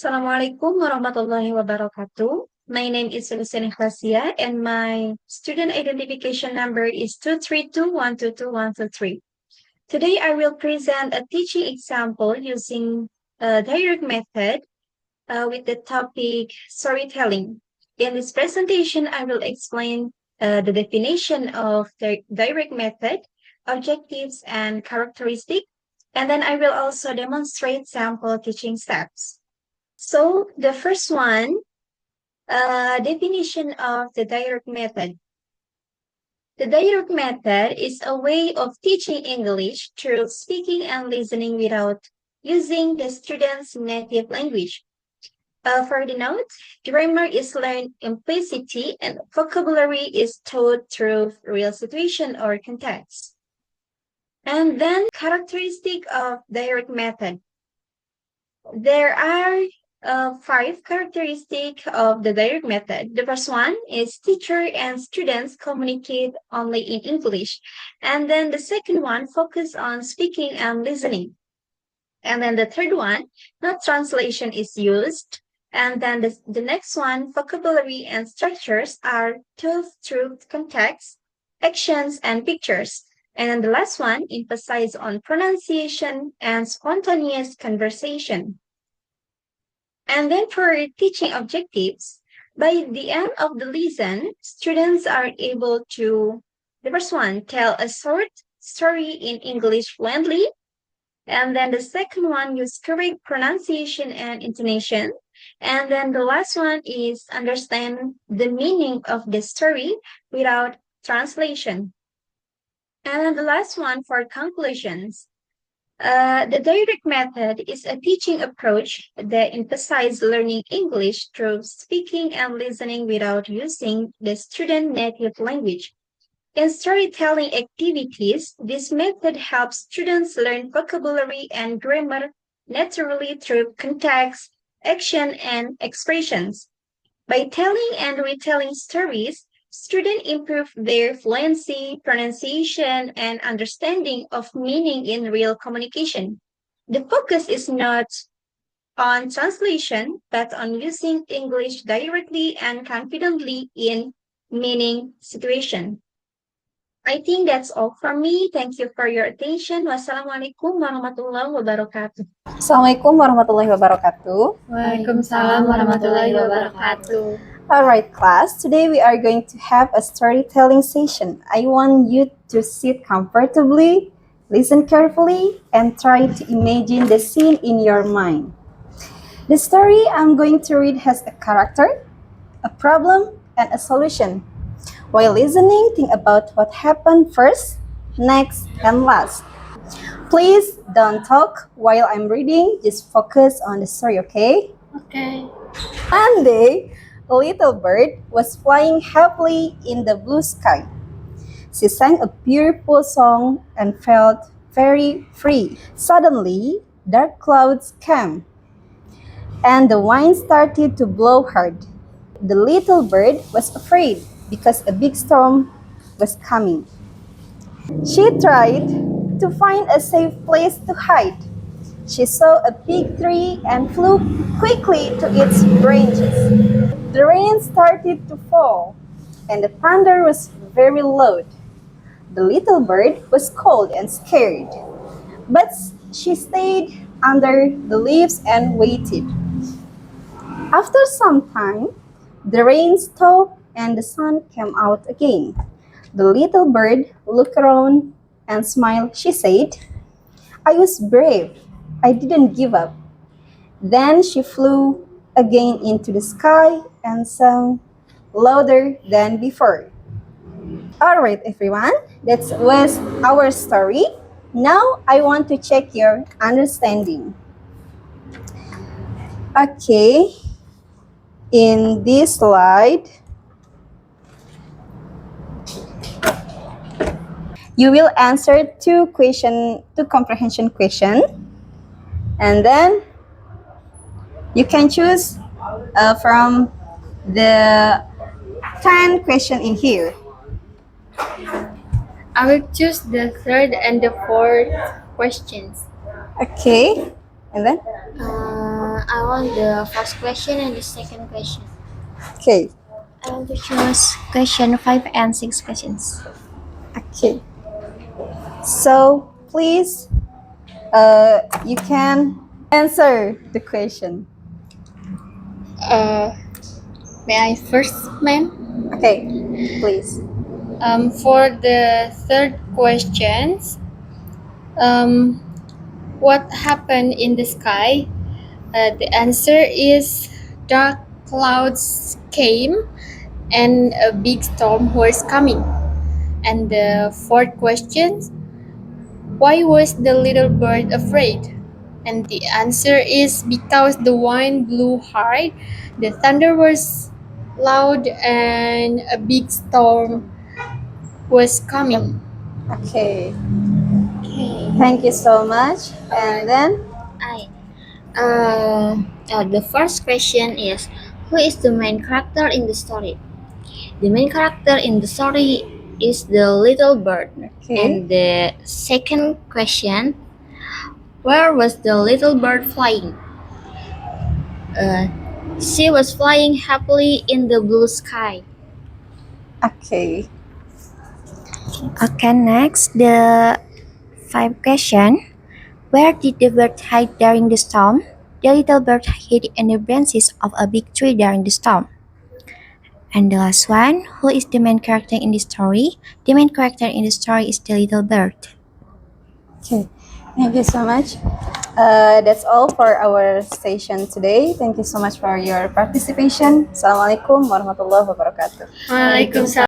Assalamualaikum warahmatullahi wabarakatuh. My name is Ikhlasiyah and my student identification number is 232122123. Today I will present a teaching example using a direct method with the topic storytelling. In this presentation, I will explain the definition of the direct method, objectives, and characteristics, and then I will also demonstrate sample teaching steps. So the first one, definition of the direct method. The direct method is a way of teaching English through speaking and listening without using the student's native language. For the note, grammar is learned implicitly and vocabulary is taught through real situation or context. And then characteristic of direct method. There are five characteristics of the direct method. The first one is teacher and students communicate only in English. And then the second one, focus on speaking and listening. And then the third one, no translation is used. And then the next one, vocabulary and structures are taught through context, actions, and pictures. And then the last one, emphasize on pronunciation and spontaneous conversation. And then for teaching objectives, by the end of the lesson, students are able to, the first one, tell a short story in English fluently. And then the second one, use correct pronunciation and intonation. And then the last one is understand the meaning of the story without translation. And then the last one for conclusions. The direct method is a teaching approach that emphasizes learning English through speaking and listening without using the student native language. In storytelling activities, this method helps students learn vocabulary and grammar naturally through context, action, and expressions. By telling and retelling stories, students improve their fluency, pronunciation, and understanding of meaning in real communication. The focus is not on translation, but on using English directly and confidently in meaning situation. I think that's all from me. Thank you for your attention. Wassalamualaikum warahmatullahi wabarakatuh. Assalamualaikum warahmatullahi wabarakatuh. Waalaikumsalam warahmatullahi wabarakatuh. Alright, class, today we are going to have a storytelling session. I want you to sit comfortably, listen carefully, and try to imagine the scene in your mind. The story I'm going to read has a character, a problem, and a solution. While listening, think about what happened first, next, and last. Please don't talk while I'm reading, just focus on the story, okay? Okay. One day, a little bird was flying happily in the blue sky. She sang a beautiful song and felt very free. Suddenly, dark clouds came, and the wind started to blow hard. The little bird was afraid because a big storm was coming. She tried to find a safe place to hide. She saw a big tree and flew quickly to its branches. The rain started to fall, and the thunder was very loud. The little bird was cold and scared, but she stayed under the leaves and waited. After some time, the rain stopped and the sun came out again. The little bird looked around and smiled. She said, "I was brave. I didn't give up." Then she flew again into the sky and sang louder than before. Alright, everyone, that was our story. Now I want to check your understanding. Okay, in this slide, you will answer two comprehension question, and then you can choose from the 10 question in here. I will choose the third and the fourth questions. Okay, and then I want the first question and the second question. Okay. I want to choose question 5 and 6 questions. Okay. So please, you can answer the question. May I first, ma'am? Okay, please. For the third questions, what happened in the sky? The answer is dark clouds came and a big storm was coming. And the fourth question, why was the little bird afraid? And the answer is because the wind blew hard, the thunder was loud, and a big storm was coming. Okay. Okay. Thank you so much. And then, The first question is, who is the main character in the story? The main character in the story is the little bird. okay. And the second question, where was the little bird flying? She was flying happily in the blue sky. Okay. Okay, next, the five question. Where did the bird hide during the storm? The little bird hid in the branches of a big tree during the storm. And the last one, who is the main character in the story? The main character in the story is the little bird. Okay. Thank you so much. That's all for our station today. Thank you so much for your participation. Assalamualaikum warahmatullahi wabarakatuh. Waalaikumsalam.